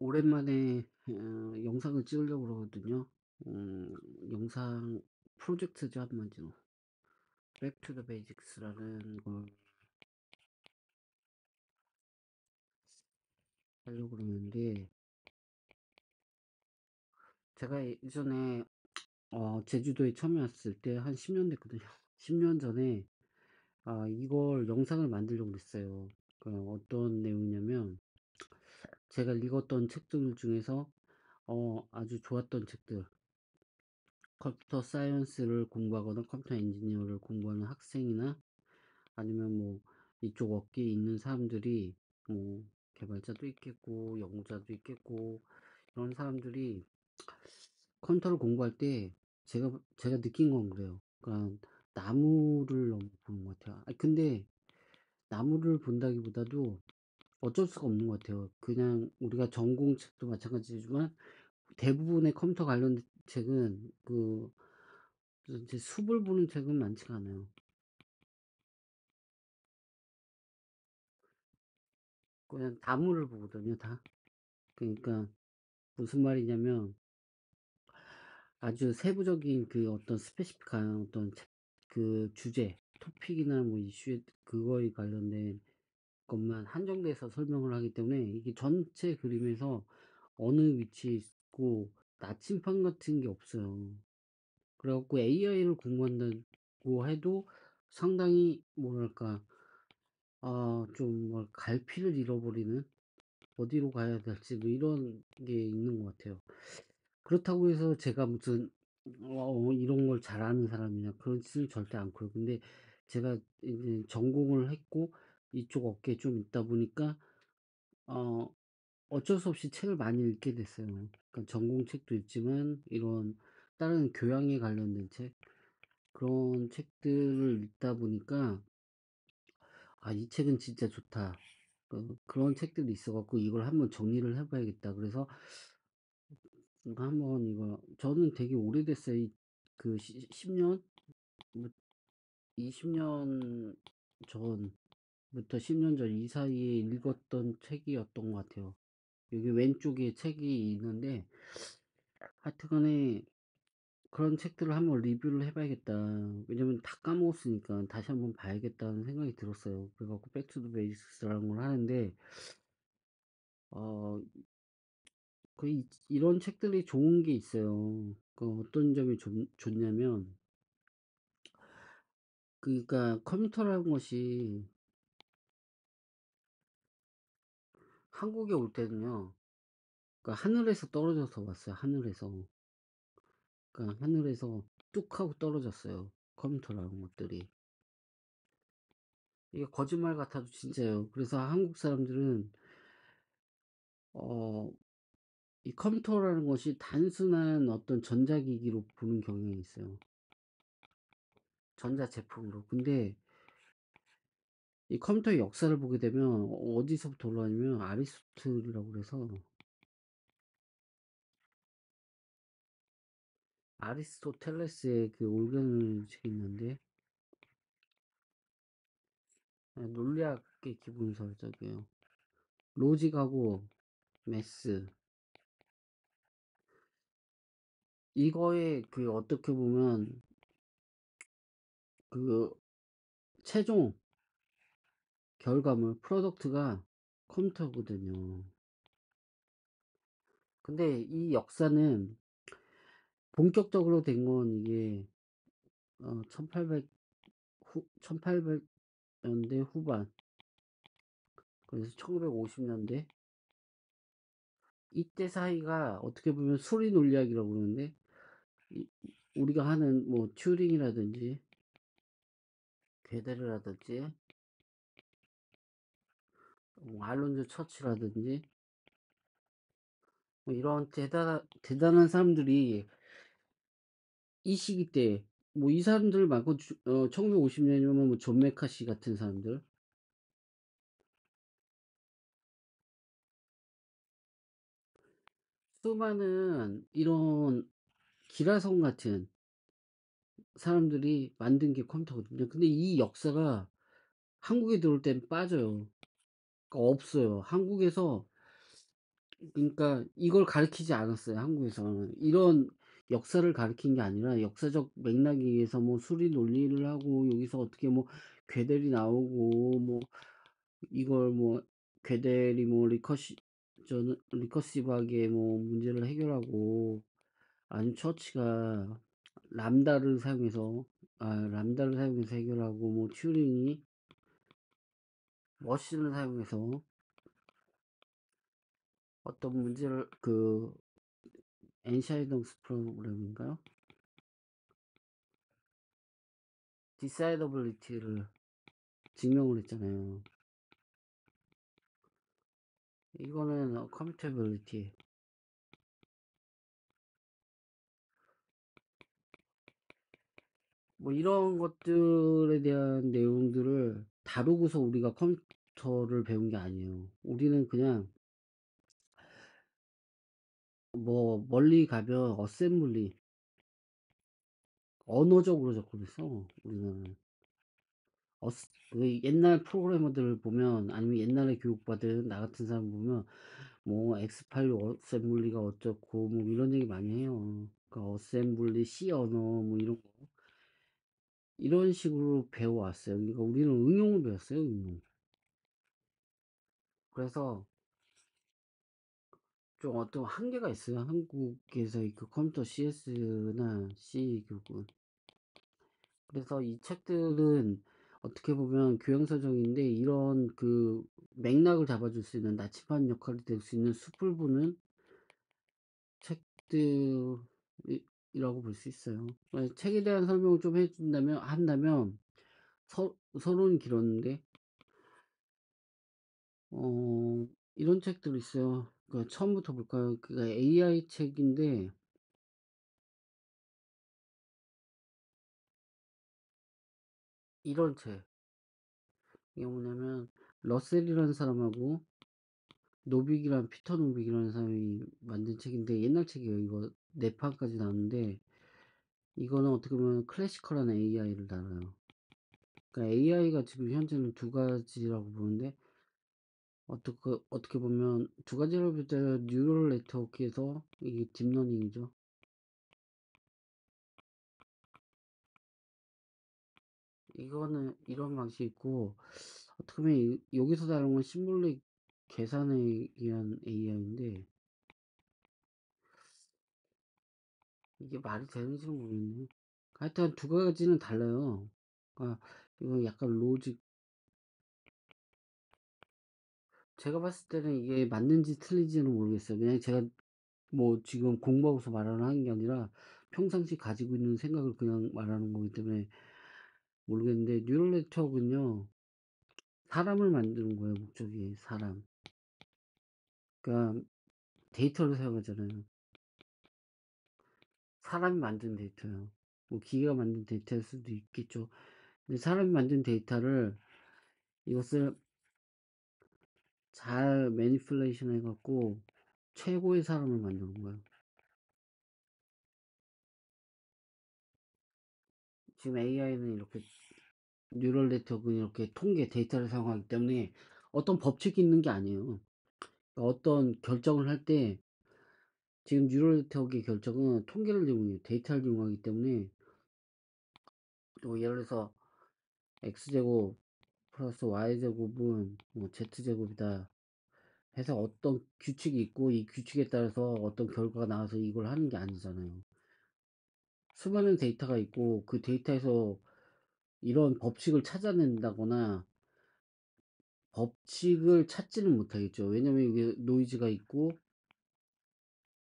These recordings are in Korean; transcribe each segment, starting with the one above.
오랜만에 영상을 찍으려고 그러거든요. 음, 영상 프로젝트죠, 한마디로. Back to the Basics라는 걸 하려고 그러는데, 제가 예전에 제주도에 처음 왔을 때 한 10년 됐거든요. 10년 전에 이걸 영상을 만들려고 그랬어요. 어떤 내용이냐면, 제가 읽었던 책들 중에서 아주 좋았던 책들, 컴퓨터 사이언스를 공부하거나 컴퓨터 엔지니어를 공부하는 학생이나 아니면 뭐 이쪽 업계에 있는 사람들이 뭐 개발자도 있겠고 연구자도 있겠고 이런 사람들이 컴퓨터를 공부할 때 제가 느낀 건 그래요. 그러니까 나무를 너무 보는 것 같아요. 근데 나무를 본다기보다도 어쩔 수가 없는 것 같아요. 그냥 우리가 전공책도 마찬가지지만 대부분의 컴퓨터 관련 책은 이제 숲을 보는 책은 많지가 않아요. 그냥 다물을 보거든요, 다. 그러니까 무슨 말이냐면 아주 세부적인 어떤 스페시픽한 어떤 주제, 토픽이나 뭐 이슈에 그거에 관련된 것만 한정돼서 설명을 하기 때문에 이게 전체 그림에서 어느 위치에 있고 나침반 같은 게 없어요. 그래갖고 AI를 공부한다고 해도 상당히 뭐랄까 좀 갈피를 잃어버리는 어디로 가야 될지 뭐 이런 게 있는 것 같아요. 그렇다고 해서 제가 무슨 이런 걸 잘하는 사람이냐 그러지는 절대 않고요. 근데 제가 이제 전공을 했고 이쪽 업계에 좀 있다 보니까 어 어쩔 수 없이 책을 많이 읽게 됐어요. 그러니까 전공 책도 있지만 이런 다른 교양에 관련된 책 그런 책들을 읽다 보니까 이 책은 진짜 좋다. 그런 책들이 있어갖고 이걸 한번 정리를 해봐야겠다. 그래서 한번 이거 저는 되게 오래됐어요. 10년, 20년 전부터 10년 전 이 사이에 읽었던 책이었던 것 같아요. 여기 왼쪽에 책이 있는데 하여튼간에 그런 책들을 한번 리뷰를 해봐야겠다. 왜냐면 다 까먹었으니까 다시 한번 봐야겠다는 생각이 들었어요. 그래갖고 백투더 베이시스라는 걸 하는데 어, 이런 책들이 좋은 게 있어요. 어떤 점이 좋냐면 그러니까 컴퓨터라는 것이 한국에 올 때는요. 그러니까 하늘에서 떨어져서 왔어요. 하늘에서. 그러니까 하늘에서 뚝 하고 떨어졌어요. 컴퓨터라는 것들이. 이게 거짓말 같아도 진짜예요. 그래서 한국 사람들은 어, 이 컴퓨터라는 것이 단순한 어떤 전자기기로 보는 경향이 있어요. 전자제품으로. 근데 이 컴퓨터의 역사를 보게 되면 어디서부터 올라가냐면 아리스토텔이라고 그래서 아리스토텔레스의 그 올겨울 책이 있는데 논리학의 기본설적이에요. 로직하고 매스 이거의 어떻게 보면 그 최종 결과물 프로덕트가 컴퓨터거든요. 근데 이 역사는 본격적으로 된 건 이게 1800년대 후반 그래서 1950년대 이때 사이가 어떻게 보면 수리 논리학이라고 그러는데 이- 우리가 하는 뭐 튜링이라든지 괴델이라든지 뭐 알론조 처치라든지 뭐 이런 대단한 사람들이 이 시기 때 뭐 이 사람들 말고 1950년이면 뭐 존 메카시 같은 사람들 수많은 이런 기라성 같은 사람들이 만든 게 컴퓨터거든요. 근데 이 역사가 한국에 들어올 때는 빠져요. 그러니까 없어요. 한국에서 그러니까 이걸 가르치지 않았어요, 한국에서는. 이런 역사를 가르친 게 아니라 역사적 맥락에 의해서 뭐 수리 논리를 하고 여기서 어떻게 뭐 괴델이 나오고 뭐 이걸 뭐 괴델이 뭐 저는 리커시브하게 뭐 문제를 해결하고, 아니면 처치가 람다를 사용해서 람다를 사용해서 해결하고, 뭐 튜링이 머신을 사용해서 어떤 문제를 엔샤이동스 프로그램인가요? 디사이더빌리티를 증명을 했잖아요. 이거는 커뮤니케이터빌리티, 뭐 이런 것들에 대한 내용들을 다루고서 우리가 컴퓨터를 배운 게 아니에요. 우리는 그냥 뭐 멀리 가면 어셈블리, 언어적으로 접근했어 우리는. 그 옛날 프로그래머들을 보면, 아니면 옛날에 교육받은 나 같은 사람 보면 뭐 엑스파일 어셈블리가 어쩌고 뭐 이런 얘기 많이 해요. 그러니까 어셈블리 C 언어 뭐 이런 식으로 배워왔어요. 그러니까 우리는 응용을 배웠어요, 응용. 그래서 좀 어떤 한계가 있어요, 한국에서의 그 컴퓨터 CS나 C 교육은. 그래서 이 책들은 어떻게 보면 교양서적인데, 이런 그 맥락을 잡아줄 수 있는 나침반 역할이 될 수 있는 숯불 부는 책들이라고 볼 수 있어요. 책에 대한 설명을 좀 한다면, 서론이 길었는데, 이런 책들 있어요. 처음부터 볼까요? AI 책인데, 이런 책. 이게 뭐냐면, 러셀이라는 사람하고 피터 노빅이라는 사람이 만든 책인데, 옛날 책이에요. 이거 4판까지 나왔는데, 이거는 어떻게 보면 클래시컬한 AI를 다뤄요. 그러니까 AI가 지금 현재는 두 가지라고 보는데, 어떻게 보면 두 가지로 볼 때 뉴럴 네트워크에서 이게 딥러닝이죠. 이거는 이런 방식이 있고, 어떻게 보면 여기서 다룬 건 심볼릭 계산에 의한 AI인데, 이게 말이 되는지는 모르겠네. 하여튼 두 가지는 달라요. 그러니까 이거 약간 로직, 제가 봤을 때는 이게 맞는지 틀린지는 모르겠어요. 그냥 제가 뭐 지금 공부하고서 말하는 게 아니라 평상시 가지고 있는 생각을 그냥 말하는 거기 때문에 모르겠는데, 뉴럴 네트워크는요, 사람을 만드는 거예요, 목적이. 사람. 그러니까 데이터를 사용하잖아요. 사람이 만든 데이터요. 뭐 기계가 만든 데이터일 수도 있겠죠. 근데 사람이 만든 데이터를, 이것을 잘 매니플레이션 해갖고 최고의 사람을 만드는 거예요. 지금 AI는 이렇게, 뉴럴 네트워크는 이렇게 통계 데이터를 사용하기 때문에 어떤 법칙이 있는 게 아니에요. 어떤 결정을 할 때, 지금 뉴럴 네트워크의 결정은 통계를 이용해요. 데이터를 이용하기 때문에, 또 예를 들어서 x제곱 플러스 y제곱은 뭐 z제곱이다 해서 어떤 규칙이 있고, 이 규칙에 따라서 어떤 결과가 나와서 이걸 하는 게 아니잖아요. 수많은 데이터가 있고, 그 데이터에서 이런 법칙을 찾아낸다거나 법칙을 찾지는 못하겠죠. 왜냐면 이게 노이즈가 있고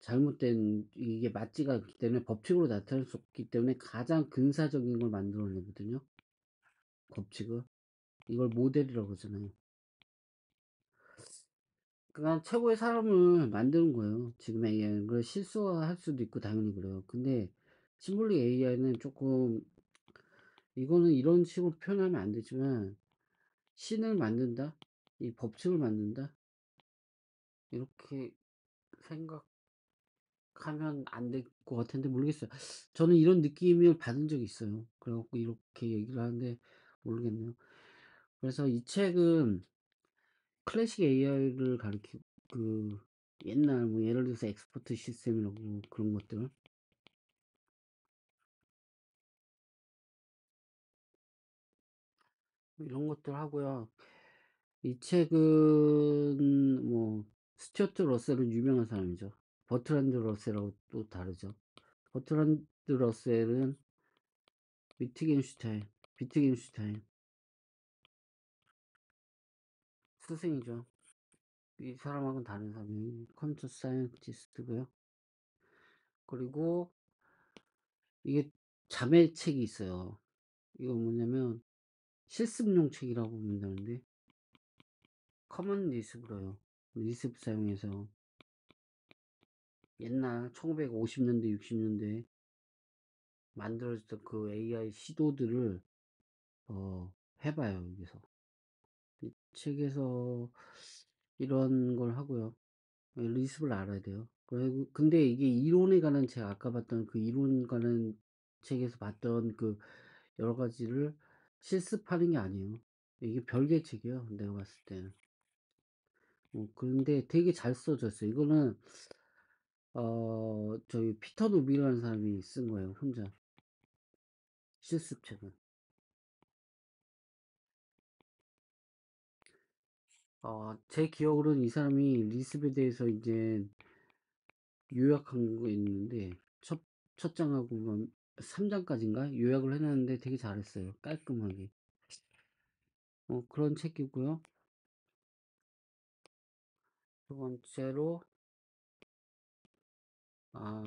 잘못된, 이게 맞지가 않기 때문에 법칙으로 나타낼 수 없기 때문에 가장 근사적인 걸 만들어내거든요. 법칙을. 이걸 모델이라고 하잖아요. 그냥 최고의 사람을 만드는 거예요, 지금 AI는. 그걸 실수할 수도 있고 당연히 그래요. 근데 시뮬리 AI는 조금, 이거는 이런 식으로 표현하면 안 되지만, 신을 만든다, 이 법칙을 만든다, 이렇게 생각하면 안 될 것 같은데 모르겠어요. 저는 이런 느낌을 받은 적이 있어요. 그래갖고 이렇게 얘기를 하는데 모르겠네요. 그래서 이 책은 클래식 AI를 가리키고, 옛날 뭐 예를 들어서 엑스포트 시스템이라고 그런 것들 이런 것들 하고요. 이 책은 뭐 스튜어트 러셀은 유명한 사람이죠. 버트란드 러셀하고 또 다르죠. 버트란드 러셀은 위트겐슈타인, 비트겐슈타인 스승이죠. 이 사람하고는 다른 사람이 컴퓨터 사이언티스트고요. 그리고 이게 자매책이 있어요. 이거 뭐냐면 실습용 책이라고 보면 되는데 커먼 리습으로요. 리습 사용해서 옛날 1950년대 60년대 만들어졌던 그 AI 시도들을 해봐요. 여기서 이 책에서 이런 걸 하고요. 리습을 알아야 돼요. 그리고 근데 이게 이론에 관한 제가 아까 봤던 그 이론 관한 책에서 봤던 그 여러 가지를 실습하는 게 아니에요. 이게 별개 책이에요. 내가 봤을 때는. 그런데 되게 잘 써졌어요. 이거는 저기 피터 노비라는 사람이 쓴 거예요. 혼자 실습책은. 제 기억으로는 이 사람이 리습에 대해서 이제 요약한 거 있는데 첫 장하고 3장까지인가 요약을 해놨는데 되게 잘했어요. 깔끔하게. 그런 책이고요. 두 번째로 아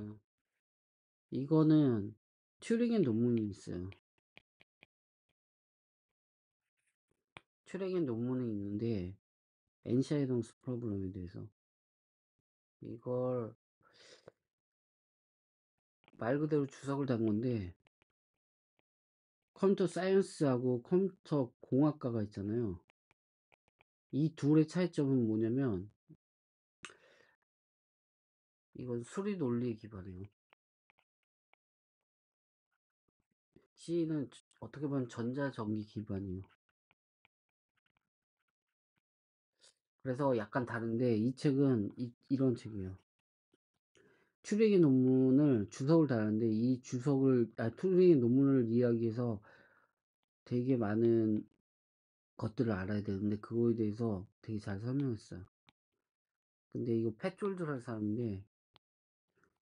이거는 튜링의 논문이 있어요. 튜링의 논문이 있는데 엔샤이동스 프로블럼에 대해서 이걸 말 그대로 주석을 단 건데 컴퓨터 사이언스하고 컴퓨터 공학과가 있잖아요. 이 둘의 차이점은 뭐냐면 이건 수리 논리에 기반해요. C는 어떻게 보면 전자전기 기반이에요. 그래서 약간 다른데 이 책은 이런 책이에요. 튜링의 논문을 주석을 달았는데 이 튜링의 논문을 이야기해서 되게 많은 것들을 알아야 되는데 그거에 대해서 되게 잘 설명했어요. 근데 이거 팻졸드라는 사람인데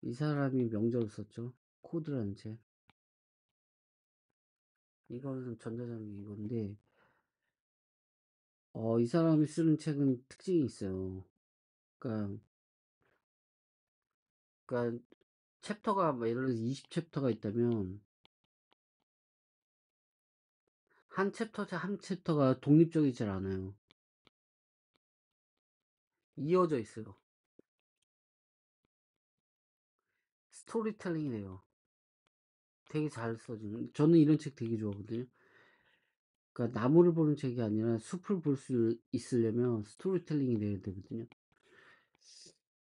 이 사람이 명작을 썼죠. 코드라는 책. 이거는 전자전기 이건데 이 사람이 쓰는 책은 특징이 있어요. 그러니까 그러니까 챕터가 뭐 예를 들어서 20챕터가 있다면 한 챕터가 독립적이질 않아요. 이어져 있어요. 스토리텔링이 돼요. 되게 잘 써진. 저는 이런 책 되게 좋아하거든요. 그러니까 나무를 보는 책이 아니라 숲을 볼 수 있으려면 스토리텔링이 돼야 되거든요.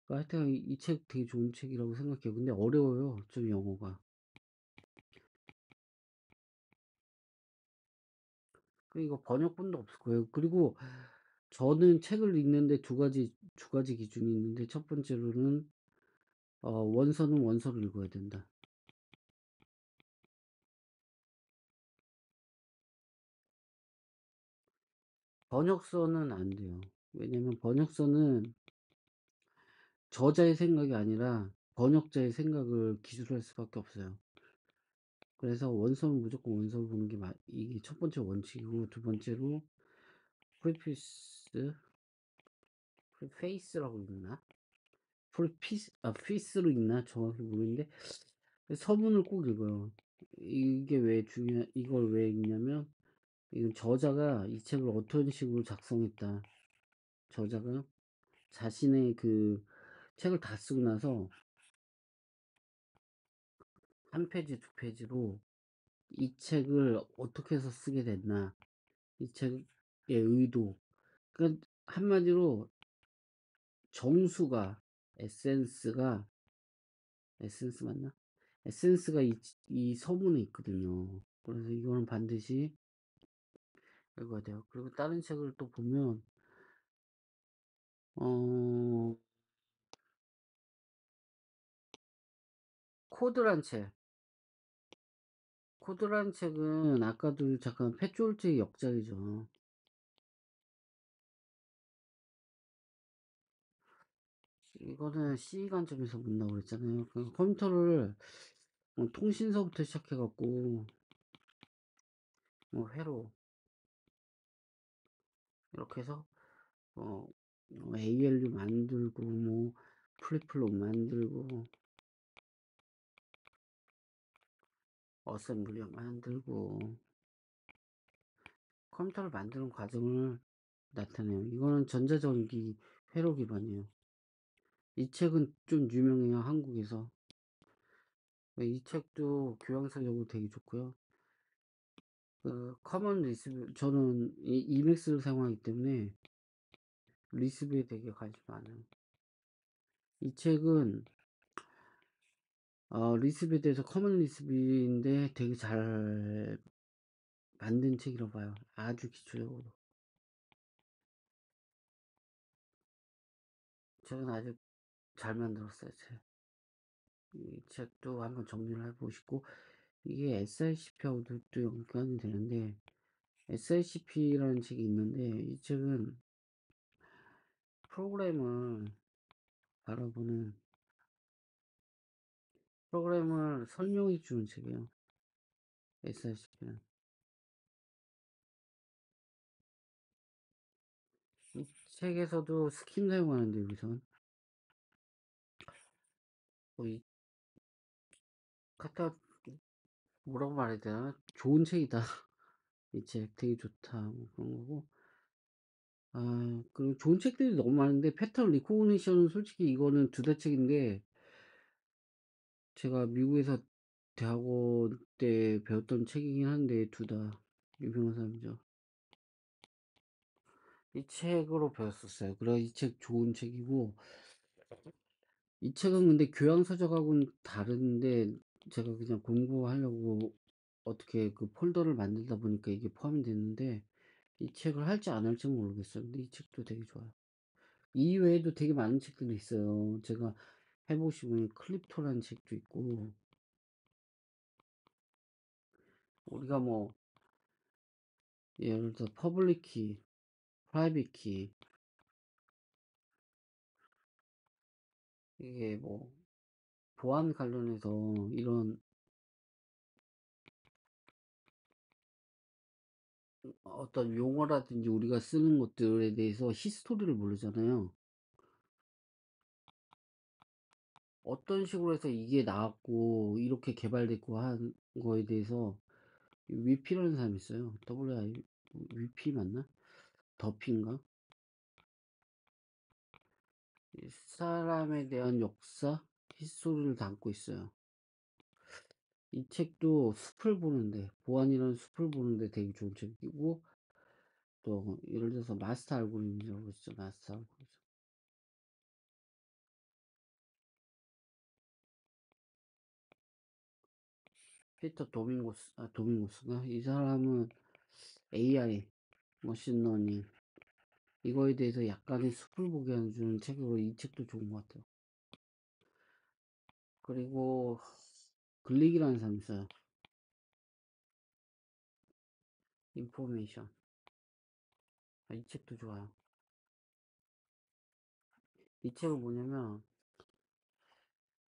그러니까 하여튼 이 책 되게 좋은 책이라고 생각해요. 근데 어려워요. 좀 영어가. 이거 번역본도 없을 거예요. 그리고 저는 책을 읽는데 두 가지 기준이 있는데 첫 번째로는 원서는 원서를 읽어야 된다. 번역서는 안 돼요. 왜냐면 번역서는 저자의 생각이 아니라 번역자의 생각을 기술할 수밖에 없어요. 그래서 원서는 무조건 원서를 보는 게 이게 첫 번째 원칙이고 두 번째로 프리피스, 프리페이스라고 읽나? 피스로 읽나? 정확히 모르겠는데 서문을 꼭 읽어요. 이걸 왜 읽냐면 이건 저자가 이 책을 어떤 식으로 작성했다. 저자가 자신의 그 책을 다 쓰고 나서 한 페이지, 두 페이지로 이 책을 어떻게 해서 쓰게 됐나, 이 책의 의도. 그러니까 한마디로 정수가, 에센스가, 에센스 맞나? 에센스가 이 서문에 있거든요. 그래서 이거는 반드시 읽어야 돼요. 그리고 다른 책을 또 보면, 어, 코드란 책. 코드란 책은 아까도 잠깐 펫졸제의 역작이죠. 이거는 C 관점에서 본다고 그랬잖아요. 그 컴퓨터를 통신서부터 시작해 갖고 회로 이렇게 해서 어 ALU 만들고 플립플롭 만들고 어셈블리 만들고 컴퓨터를 만드는 과정을 나타내요. 이거는 전자전기 회로 기반이에요. 이 책은 좀 유명해요, 한국에서. 이 책도 교양서적으로 되게 좋고요. 그 커먼 리스브, 저는 이 이맥스를 사용하기 때문에 리스브에 되게 관심 많아요. 이 책은 리스브에 대해서 커먼 리스브인데 되게 잘 만든 책이라고 봐요. 아주 기초적으로. 책은 아주 잘 만들었어요. 이 책도 한번 정리를 해보시고, 이게 SICP하고도 또 연관이 되는데, SICP라는 책이 있는데, 이 책은 프로그램을 바라보는, 프로그램을 설명해 주는 책이에요. SICP는. 이 책에서도 스킴 사용하는데, 여기선. 이 갖다 뭐라고 말해야 되나? 좋은 책이다. 이 책 되게 좋다. 그런 거고. 그리고 좋은 책들이 너무 많은데, 패턴 리코그니션은 솔직히 이거는 두 대 책인데, 제가 미국에서 대학원 때 배웠던 책이긴 한데, 둘 다 유명한 사람이죠. 이 책으로 배웠었어요. 그래, 이 책 좋은 책이고, 이 책은 근데 교양서적하고는 다른데, 제가 그냥 공부하려고 어떻게 그 폴더를 만들다 보니까 이게 포함이 됐는데, 이 책을 할지 안 할지 모르겠어요. 근데 이 책도 되게 좋아요. 이 외에도 되게 많은 책들이 있어요. 제가 해보시면 클립토라는 책도 있고, 우리가 예를 들어 퍼블릭 키, 프라이빗 키, 이게 보안 관련해서 이런 어떤 용어라든지 우리가 쓰는 것들에 대해서 히스토리를 모르잖아요. 어떤 식으로 해서 이게 나왔고 이렇게 개발됐고 한 거에 대해서 위피라는 사람이 있어요. WI 위피 맞나? 더피인가? 이 사람에 대한 역사, 히스토리를 담고 있어요. 이 책도 숲을 보는데, 보안이라는 숲을 보는데 되게 좋은 책이고, 또 예를 들어서 마스터 알고리즘이라고 있죠. 마스터 알고리즘. 피터 도밍고스가 이 사람은 AI, 머신러닝 이거에 대해서 약간의 숲을 보게 해주는 책으로 이 책도 좋은 것 같아요. 그리고 글릭이라는 사람이 있어요. 인포메이션. 이 책도 좋아요. 이 책은 뭐냐면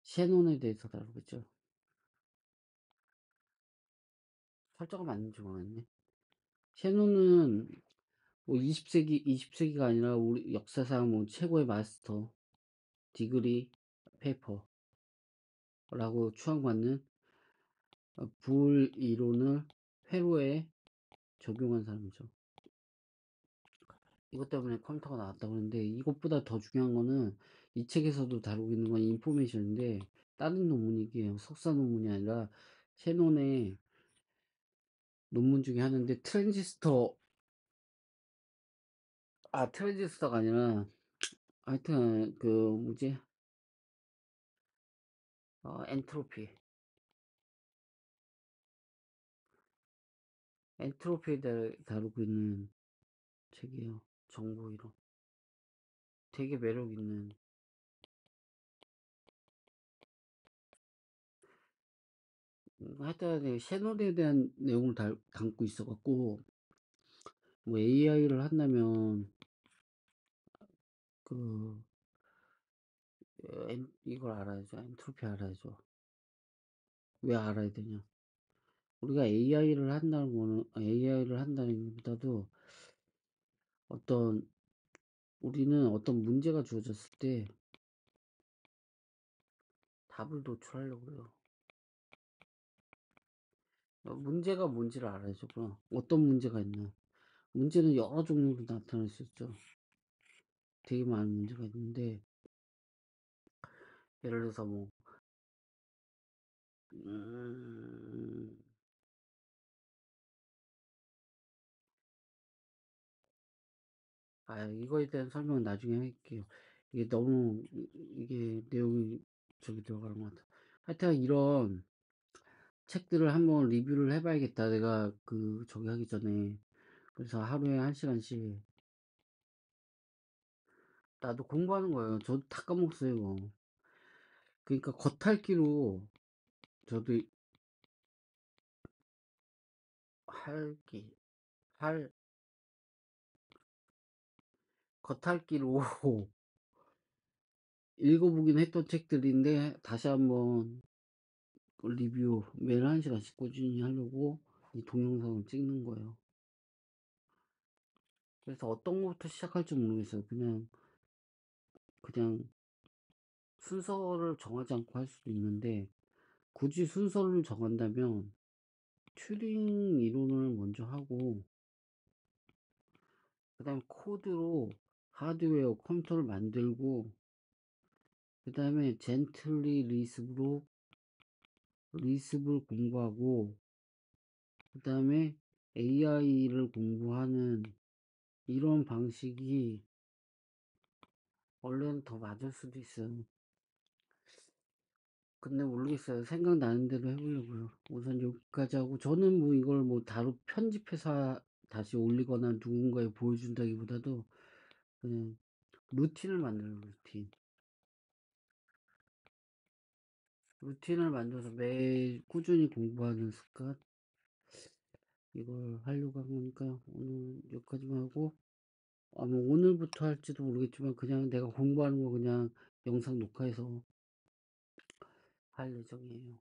셰논에 대해서 다루겠죠. 설정가 맞는지 모르겠네. 셰논은 20세기가 아니라 우리 역사상 최고의 마스터 디그리 페이퍼라고 추앙받는 불 이론을 회로에 적용한 사람이죠. 이것 때문에 컴퓨터가 나왔다고 하는데 이것보다 더 중요한 거는 이 책에서도 다루고 있는 건 인포메이션인데 다른 논문이기에 석사 논문이 아니라 셰논의 논문 중에 하나인데 트랜지스터가 아니라 하여튼 그 뭐지 엔트로피 엔트로피에 다루고 있는 책이에요. 정보 이론 되게 매력 있는 하여튼 네, 샤넬에 대한 내용을 담고 있어 갖고 뭐 AI를 한다면 그 이걸 알아야죠. 엔트로피 알아야죠. 왜 알아야 되냐? 우리가 AI를 한다는 것보다도 어떤 우리는 어떤 문제가 주어졌을 때 답을 도출하려고 해요. 문제가 뭔지를 알아야죠. 그럼 어떤 문제가 있나? 문제는 여러 종류로 나타날 수 있죠. 되게 많은 문제가 있는데 예를 들어서 뭐 음, 이거에 대한 설명은 나중에 할게요. 이게 너무 이게 내용이 저기 들어가는 것 같아. 하여튼 이런 책들을 한번 리뷰를 해봐야겠다. 내가 그 저기 하기 전에. 그래서 하루에 1시간씩 나도 공부하는 거예요. 저도 다 까먹었어요. 이거. 그러니까 겉핥기로 저도 할기 할 겉핥기로 읽어보긴 했던 책들인데 다시 한번 리뷰 매일 1시간씩 꾸준히 하려고 이 동영상을 찍는 거예요. 그래서 어떤 것부터 시작할지 모르겠어요. 그냥 순서를 정하지 않고 할 수도 있는데 굳이 순서를 정한다면 튜링 이론을 먼저 하고 그 다음에 코드로 하드웨어 컴퓨터를 만들고 그 다음에 젠틀리 리습을 공부하고 그 다음에 AI를 공부하는 이런 방식이 원래는 더 맞을 수도 있어요. 근데 모르겠어요. 생각나는 대로 해보려고요. 우선 여기까지 하고 저는 뭐 이걸 뭐 다루 편집해서 다시 올리거나 누군가에 보여준다기보다도 그냥 루틴을 만들어요. 루틴을 만들어서 매일 꾸준히 공부하는 습관 이걸 하려고 한 거니까 오늘 여기까지만 하고 아마 오늘부터 할지도 모르겠지만 그냥 내가 공부하는 거 그냥 영상 녹화해서 할 예정이에요.